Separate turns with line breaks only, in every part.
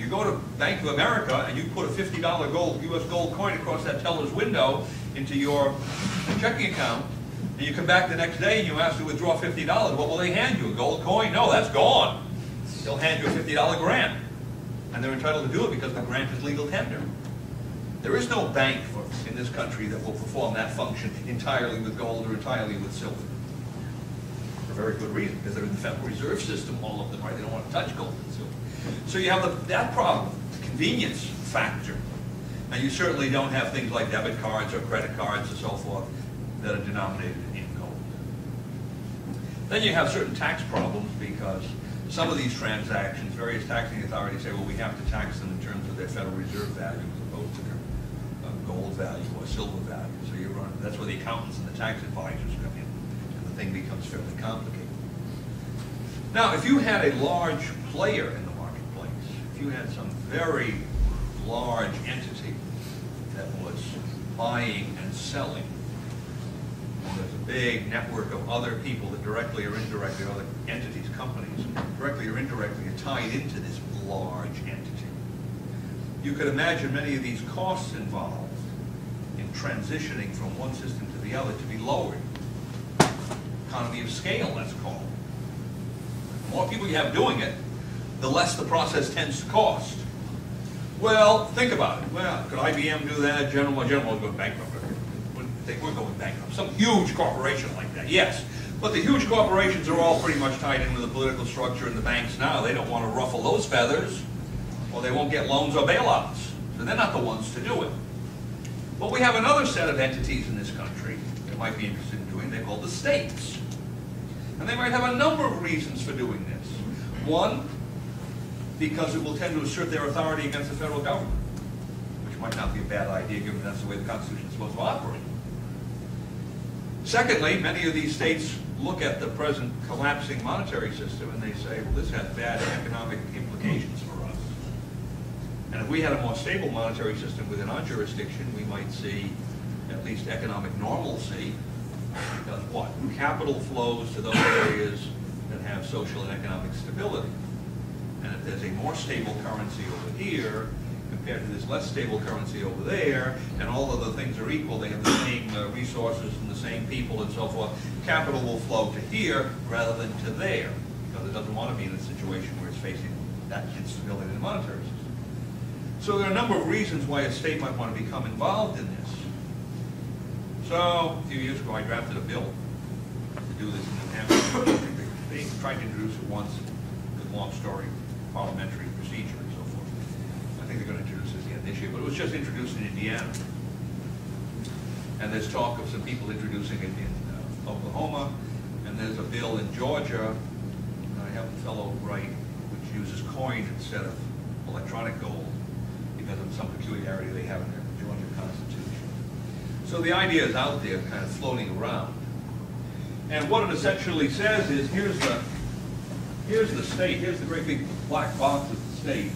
You go to Bank of America and you put a $50 US gold coin across that teller's window into your checking account, and you come back the next day and you ask to withdraw $50. What will they hand you? A gold coin? No, that's gone. They'll hand you a $50 grant. And they're entitled to do it because the grant is legal tender. There is no bank in this country that will perform that function entirely with gold or entirely with silver. For a very good reason, because they're in the Federal Reserve System, all of them, right? They don't want to touch gold and silver. So you have that problem, the convenience factor. Now you certainly don't have things like debit cards or credit cards and so forth that are denominated in gold. Then you have certain tax problems because some of these transactions, various taxing authorities say, well, we have to tax them in terms of their Federal Reserve value as opposed to their gold value or silver value. So that's where the accountants and the tax advisors come in, and the thing becomes fairly complicated. Now, if you had a large player in the marketplace, if you had some very large entity that was buying and selling, and there's a big network of other people that directly or indirectly, other entities, companies, directly or indirectly are tied into this large entity. You could imagine many of these costs involved in transitioning from one system to the other to be lowered. Economy of scale, that's called. The more people you have doing it, the less the process tends to cost. Well, think about it. Well, could IBM do that? General Motors go bankrupt. They were going bankrupt. Some huge corporation like that, yes. But the huge corporations are all pretty much tied in with the political structure and the banks now. They don't want to ruffle those feathers, or they won't get loans or bailouts. So they're not the ones to do it. But we have another set of entities in this country that might be interested in doing. They're called the states. And they might have a number of reasons for doing this. One, because it will tend to assert their authority against the federal government, which might not be a bad idea given that's the way the Constitution is supposed to operate. Secondly, many of these states look at the present collapsing monetary system and they say, well, this has bad economic implications for us. And if we had a more stable monetary system within our jurisdiction, we might see at least economic normalcy. Because what? Capital flows to those areas that have social and economic stability. And if there's a more stable currency over here compared to this less stable currency over there, and all of the things are equal, they have the same resources and the same people and so forth, capital will flow to here rather than to there, because it doesn't want to be in a situation where it's facing that instability in the monetary system. So there are a number of reasons why a state might want to become involved in this. So a few years ago I drafted a bill to do this in New Hampshire. They tried to introduce it once, with long story, parliamentary procedure and so forth. I think they're going to introduce it again this year, but it was just introduced in Indiana. And there's talk of some people introducing it in Oklahoma, and there's a bill in Georgia, I have a fellow write, which uses coin instead of electronic gold, because of some peculiarity they have in their Georgia Constitution. So the idea is out there, kind of floating around. And what it essentially says is, here's the state, here's the great big black box of the state.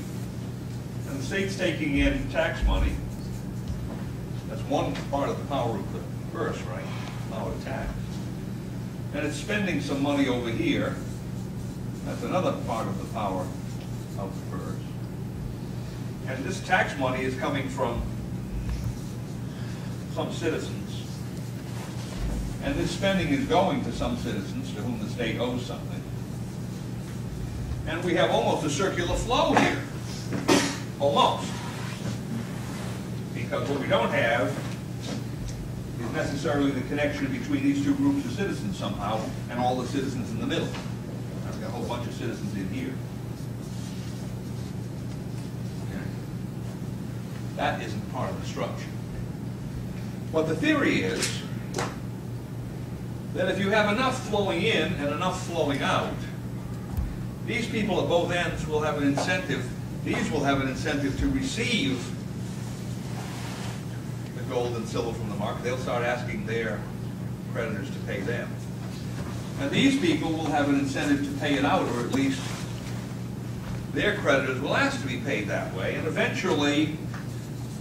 And the state's taking in tax money. That's one part of the power of the purse, right? Power of tax. And it's spending some money over here. That's another part of the power of the purse. And this tax money is coming from some citizens. And this spending is going to some citizens to whom the state owes something. And we have almost a circular flow here. Almost. Because what we don't have is necessarily the connection between these two groups of citizens somehow and all the citizens in the middle. I've got a whole bunch of citizens in here. Okay. That isn't part of the structure. What the theory is that if you have enough flowing in and enough flowing out, these people at both ends will have an incentive, these will have an incentive to receive the gold and silver from the market. They'll start asking their creditors to pay them. And these people will have an incentive to pay it out, or at least their creditors will ask to be paid that way, and eventually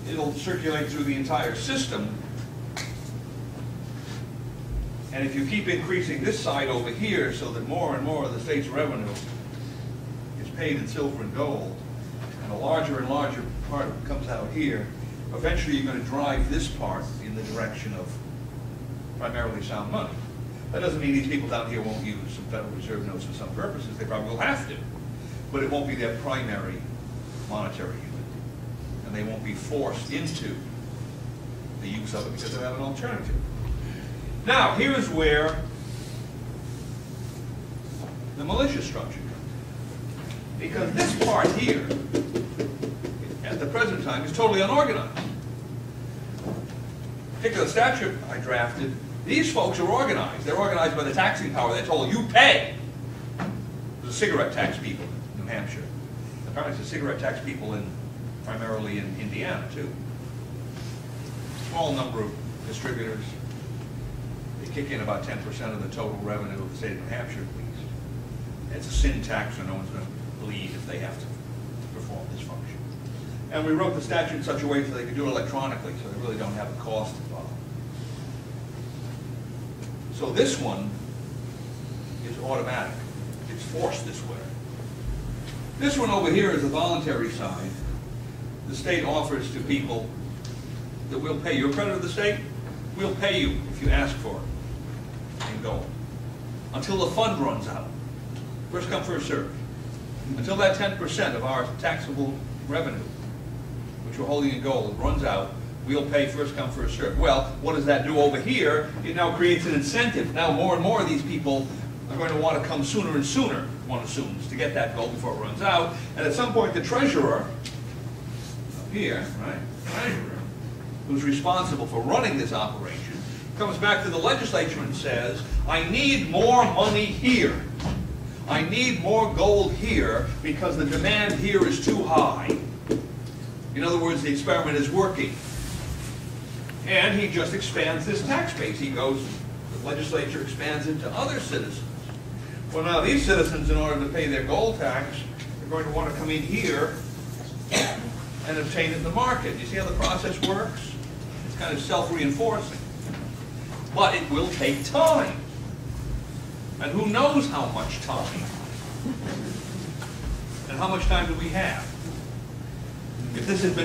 it'll circulate through the entire system. And if you keep increasing this side over here so that more and more of the state's revenue is paid in silver and gold, and a larger and larger part comes out here, eventually you're going to drive this part in the direction of primarily sound money. That doesn't mean these people down here won't use some Federal Reserve notes for some purposes. They probably will have to. But it won't be their primary monetary unit. And they won't be forced into the use of it because they have an alternative. Now, here's where the militia structure comes in. Because this part here, at the present time, is totally unorganized. Particular statute I drafted, these folks are organized. They're organized by the taxing power. They're told, you pay. There's a cigarette tax people in New Hampshire. Apparently there's a cigarette tax people primarily in Indiana, too. Small number of distributors. They kick in about 10% of the total revenue of the state of New Hampshire, at least. It's a sin tax, so no one's going to bleed if they have to perform this function. And we wrote the statute in such a way so they could do it electronically, so they really don't have a cost involved. So this one is automatic. It's forced this way. This one over here is the voluntary side. The state offers to people that we'll pay you. A credit of the state, we'll pay you if you ask for it in gold. Until the fund runs out. First come, first served. Until that 10% of our taxable revenue, which we're holding in gold, runs out, we'll pay first come, first served. Well, what does that do over here? It now creates an incentive. Now more and more of these people are going to want to come sooner and sooner, one assumes, to get that gold before it runs out. And at some point the treasurer, up here, right, treasurer, who's responsible for running this operation, comes back to the legislature and says, I need more money here. I need more gold here because the demand here is too high. In other words, the experiment is working. And he just expands this tax base. He goes, the legislature expands it to other citizens. Well, now these citizens, in order to pay their gold tax, are going to want to come in here and obtain it in the market. You see how the process works? It's kind of self-reinforcing. But it will take time. And who knows how much time? And how much time do we have? If this had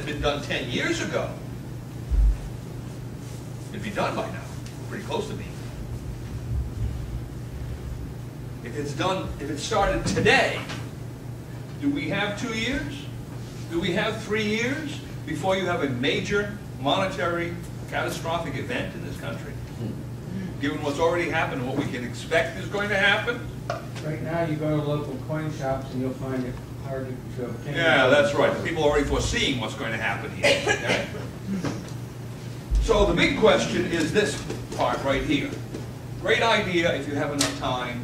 been done 10 years ago, it'd be done by now. Pretty close to being. If it started today, do we have 2 years? Do we have 3 years before you have a major monetary catastrophic event in this country? Given what's already happened and what we can expect is going to happen?
Right now, you go to local coin shops and you'll find it hard to obtain.
Yeah, that's right. People are already foreseeing what's going to happen here. Okay? So the big question is this part right here. Great idea if you have enough time.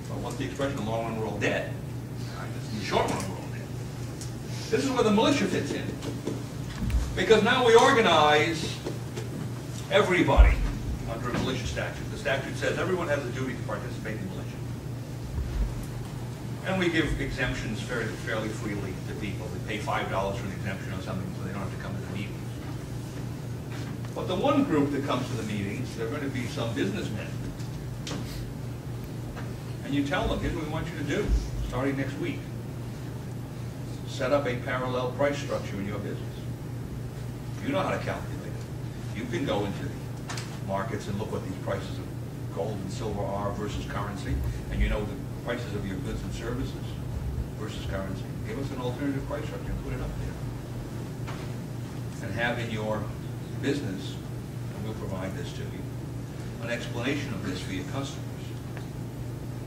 But what's the expression? In the long run, we're all dead. In the short run, we're all dead. This is where the militia fits in. Because now we organize everybody under a militia statute. The statute says everyone has a duty to participate in the militia. And we give exemptions fairly freely to people. They pay $5 for an exemption or something so they don't have to come to the meetings. But the one group that comes to the meetings, they're going to be some businessmen. And you tell them, here's what we want you to do, starting next week. Set up a parallel price structure in your business. You know how to calculate it. You can go into the markets and look what these prices of gold and silver are versus currency, and you know the prices of your goods and services versus currency. Give us an alternative price structure and put it up there. And have in your business, and we'll provide this to you, an explanation of this for your customers.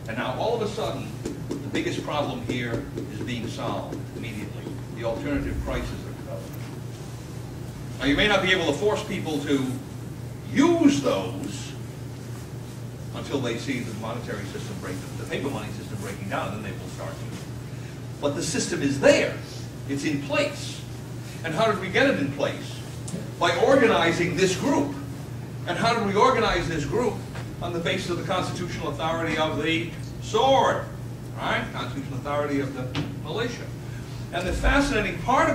And now all of a sudden, the biggest problem here is being solved immediately. The alternative prices are developed. Now you may not be able to force people to use those until they see the monetary system the paper money system breaking down, and then they will start to. But the system is there. It's in place. And how did we get it in place? By organizing this group. And how did we organize this group? On the basis of the constitutional authority of the sword. Right? Constitutional authority of the militia. And the fascinating part of